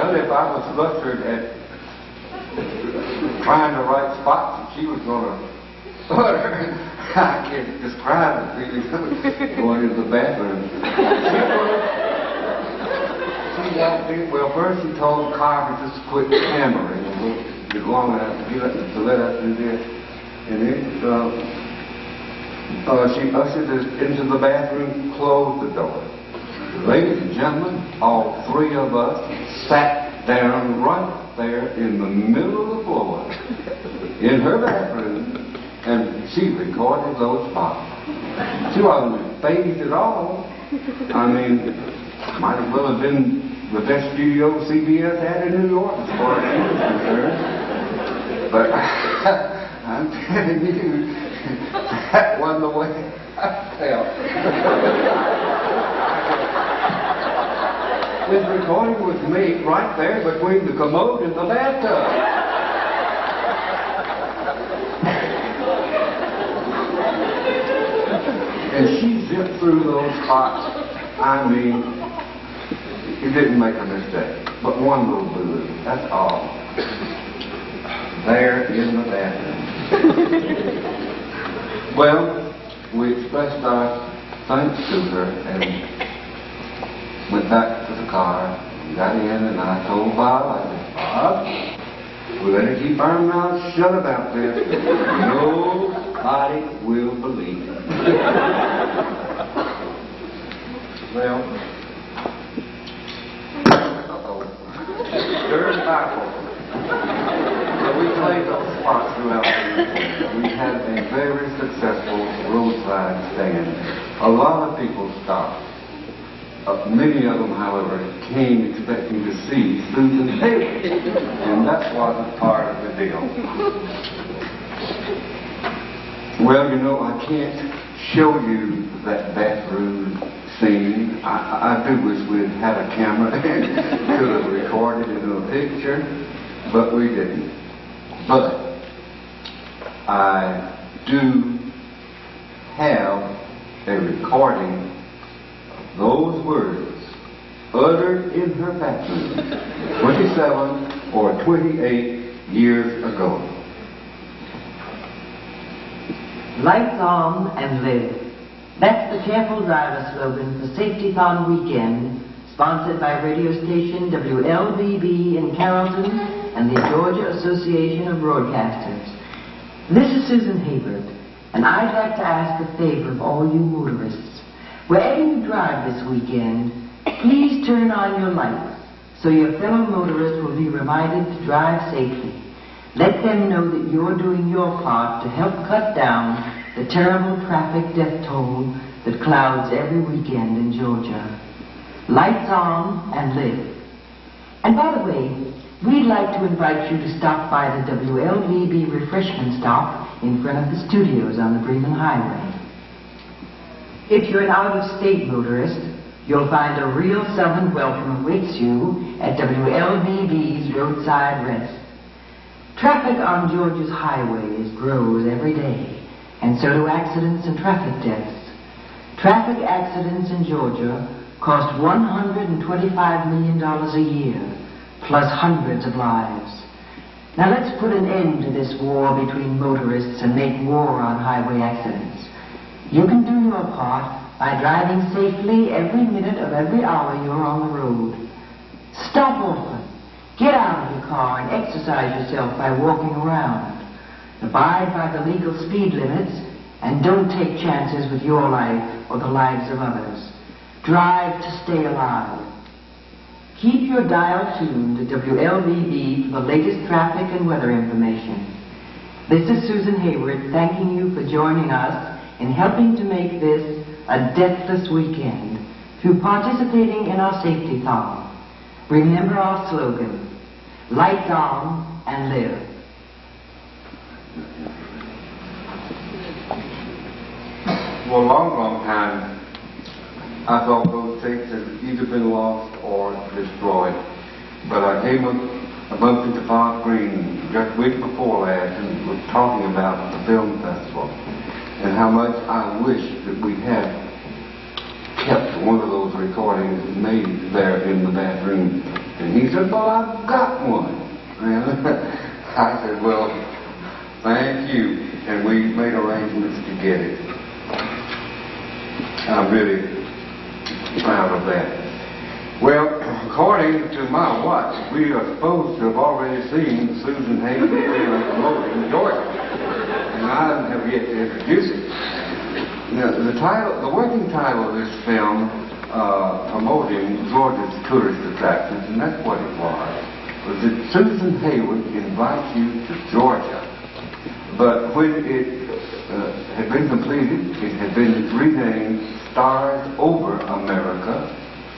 Well, if I was flustered at trying the right spots that she was going to utter, I can't describe the feeling going into the bathroom. She walked in, well, first she told Carver just quit hammering and we'll go on to let us do this. And then she ushered us into the bathroom, closed the door. Ladies and gentlemen, all three of us sat down right there in the middle of the floor in her bathroom, and she recorded those spots. She wasn't phased at all. I mean, might as well have been the best studio CBS had in New York as far as she was concerned. But I'm telling you, that wasn't the way I felt. This recording was made right there between the commode and the bathtub. And she zipped through those spots. I mean, you didn't make a mistake. But one little boo, that's all. There in the bathroom. Well, we expressed our thanks to her and went back to the car, got in, and I told Bob, I said, Bob, we better keep our mouths shut about this. Nobody will believe it. Well, there's baffled. So we played those spots throughout the weekend. We had a very successful roadside stand. A lot of people stopped. Many of them, however, came expecting to see Susan Hayward, and that wasn't part of the deal. Well, you know, I can't show you that bathroom scene. I do wish we'd had a camera and could have recorded it in a picture, but we didn't. But I do have a recording those words uttered in her bathroom 27 or 28 years ago. Lights on and live. That's the Careful Driver slogan for Safety Thon Weekend, sponsored by radio station WLBB in Carrollton and the Georgia Association of Broadcasters. This is Susan Hayward, and I'd like to ask a favor of all you motorists. Wherever you drive this weekend, please turn on your lights so your fellow motorists will be reminded to drive safely. Let them know that you're doing your part to help cut down the terrible traffic death toll that clouds every weekend in Georgia. Lights on and live. And by the way, we'd like to invite you to stop by the WLBB refreshment stop in front of the studios on the Bremen Highway. If you're an out-of-state motorist, you'll find a real Southern welcome awaits you at WLBB's Roadside Rest. Traffic on Georgia's highways grows every day, and so do accidents and traffic deaths. Traffic accidents in Georgia cost $125 million a year, plus hundreds of lives. Now let's put an end to this war between motorists and make war on highway accidents. You can do your part by driving safely every minute of every hour you're on the road. Stop often. Get out of your car and exercise yourself by walking around. Abide by the legal speed limits and don't take chances with your life or the lives of others. Drive to stay alive. Keep your dial tuned to WLBB for the latest traffic and weather information. This is Susan Hayward thanking you for joining us in helping to make this a deathless weekend through participating in our safety thon. Remember our slogan, lights on and live. For a long time, I thought those tapes had either been lost or destroyed. But I came up, I bumped into Bob Green just a week before last and was talking about the film festival and how much I wish that we had kept one of those recordings made there in the bathroom And he said, well, I've got one. And I said, well, thank you. And we made arrangements to get it. I'm really proud of that. Well, according to my watch, we are supposed to have already seen Susan Hayward in Georgia. And I have yet to introduce it. Now, the working title of this film, promoting Georgia's tourist attractions, and that's what it was that Susan Hayward invites you to Georgia. But when it had been completed, it had been renamed Stars Over America,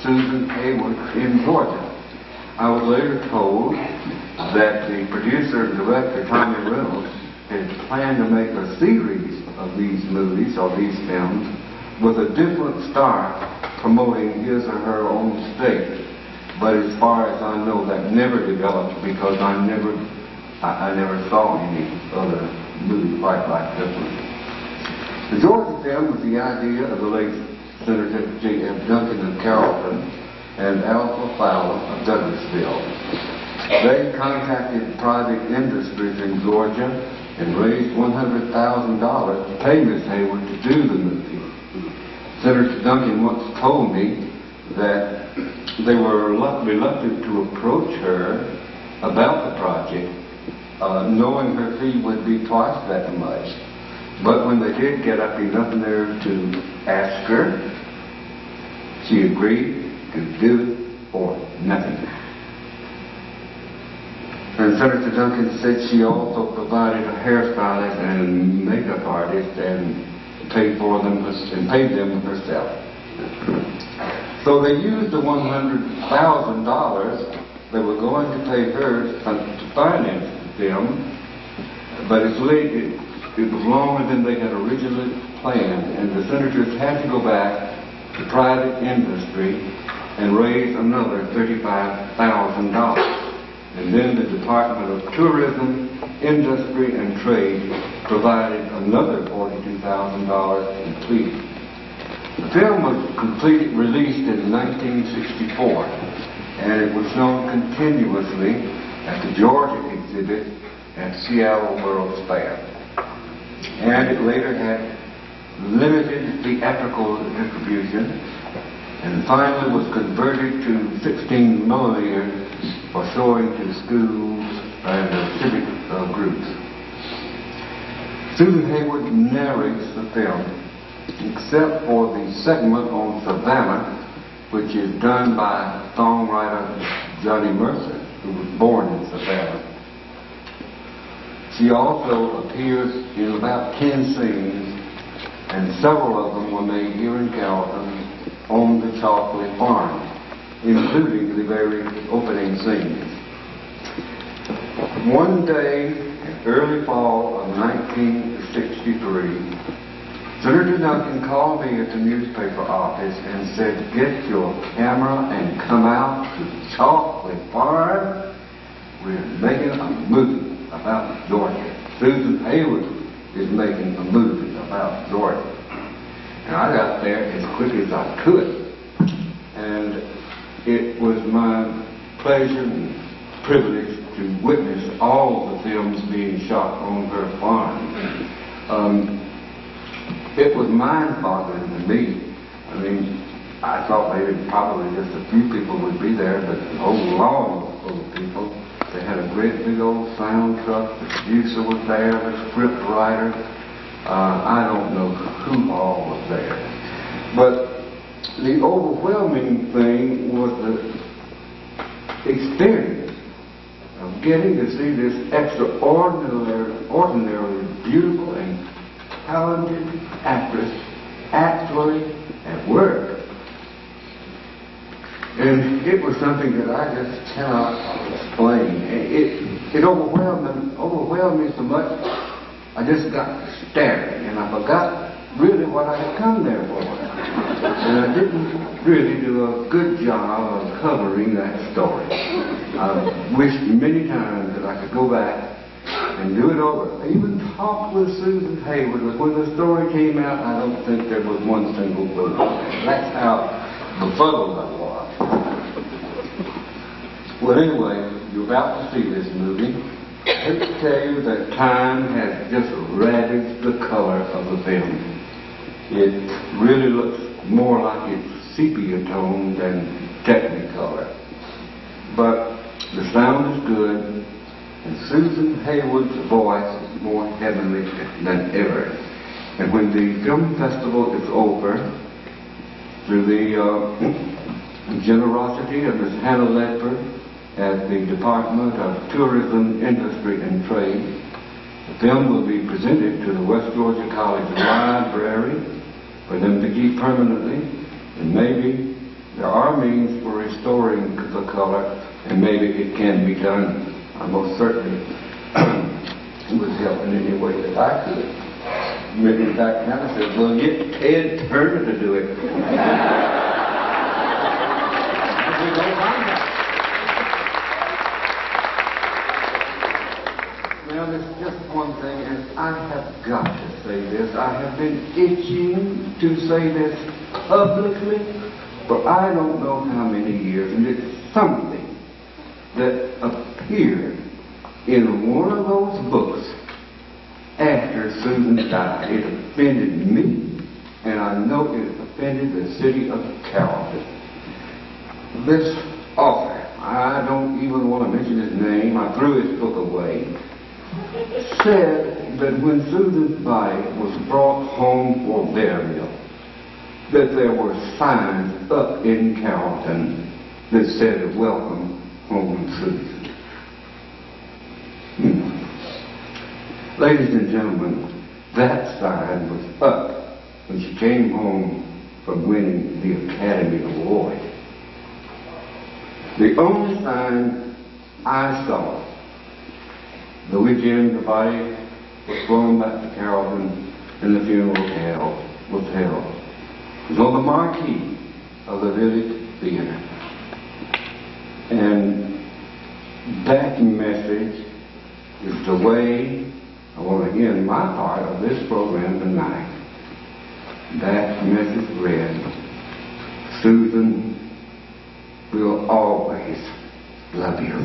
Susan Hayward in Georgia. I was later told that the producer and director, Tommy Reynolds, had planned to make a series of these movies, or these films, with a different star promoting his or her own state. But as far as I know, that never developed because I never saw any other movie quite like this one. The Georgia film was the idea of the late Senator J.F. Duncan of Carrollton and Alpha Fowler of Douglasville. They contacted private industries in Georgia and raised $100,000 to pay Miss Hayward to do the movie. Senator Duncan once told me that they were reluctant to approach her about the project, knowing her fee would be twice that much. But when they did get up enough there to ask her, she agreed to do it for nothing. And Senator Duncan said she also provided a hairstylist and makeup artist and paid them herself. So they used the $100,000 they were going to pay her to finance the film, but it was longer than they had originally planned, and the senators had to go back to private industry and raise another $35,000. And then the Department of Tourism, Industry, and Trade provided another $42,000 to complete. The film was released in 1964, and it was shown continuously at the Georgia exhibit at Seattle World's Fair. And it later had limited theatrical distribution, and finally was converted to 16 millimeters for showing to schools and civic groups. Susan Hayward narrates the film, except for the segment on Savannah, which is done by songwriter Johnny Mercer, who was born in Savannah. She also appears in about 10 scenes, and several of them were made here in Carrollton on the Chocolate Farm, including the very opening scenes. One day in early fall of 1963, Senator Duncan called me at the newspaper office and said, "Get your camera and come out to the Chocolate Farm. We're making a movie about Georgia. Susan Hayward is making a movie about Georgia." And I got there as quick as I could. And it was my pleasure and privilege to witness all the films being shot on her farm. It was mind-boggling to me. I mean, I thought maybe probably just a few people would be there, but a whole lawn full of people. They had a great big old sound truck. The producer was there, the script writer. I don't know who all was there. But the overwhelming thing was the experience of getting to see this extraordinarily beautiful and talented actress actually at work. And it was something that I just cannot explain. It overwhelmed me so much, I just got staring, and I forgot really what I had come there for. And I didn't really do a good job of covering that story. I wished many times that I could go back and do it over. I even talked with Susan Hayward, but when the story came out, I don't think there was one single word. That's how befuddled I was. Well, anyway, you're about to see this movie. Let me tell you that time has just ravaged the color of the film. It really looks more like it's sepia tone than technicolor. But the sound is good, and Susan Hayward's voice is more heavenly than ever. And when the film festival is over, through the generosity of Ms. Hannah Ledford at the Department of Tourism, Industry and Trade, the film will be presented to the West Georgia College Library for them to keep permanently, and maybe there are means for restoring the color, and maybe it can be done. I most certainly would help in any way that I could. Maybe in fact, Hannah said, well, get Ted Turner to do it. Now, there's just one thing, and I have got to say this. I have been itching to say this publicly for I don't know how many years, and it's something that appeared in one of those books after Susan died. It offended me, and I know it offended the city of Carrollton. This author, I don't even want to mention his name, I threw his book away, said that when Susan's body was brought home for burial, that there were signs up in Carrollton that said, welcome home, Susan. Ladies and gentlemen, that sign was up when she came home from winning the Academy Award. The only sign I saw the weekend the body was flown back to Carrollton and the funeral was held was on the marquee of the Village Theater. And that message is the way I want to end my part of this program tonight. That message read, Susan will always love you.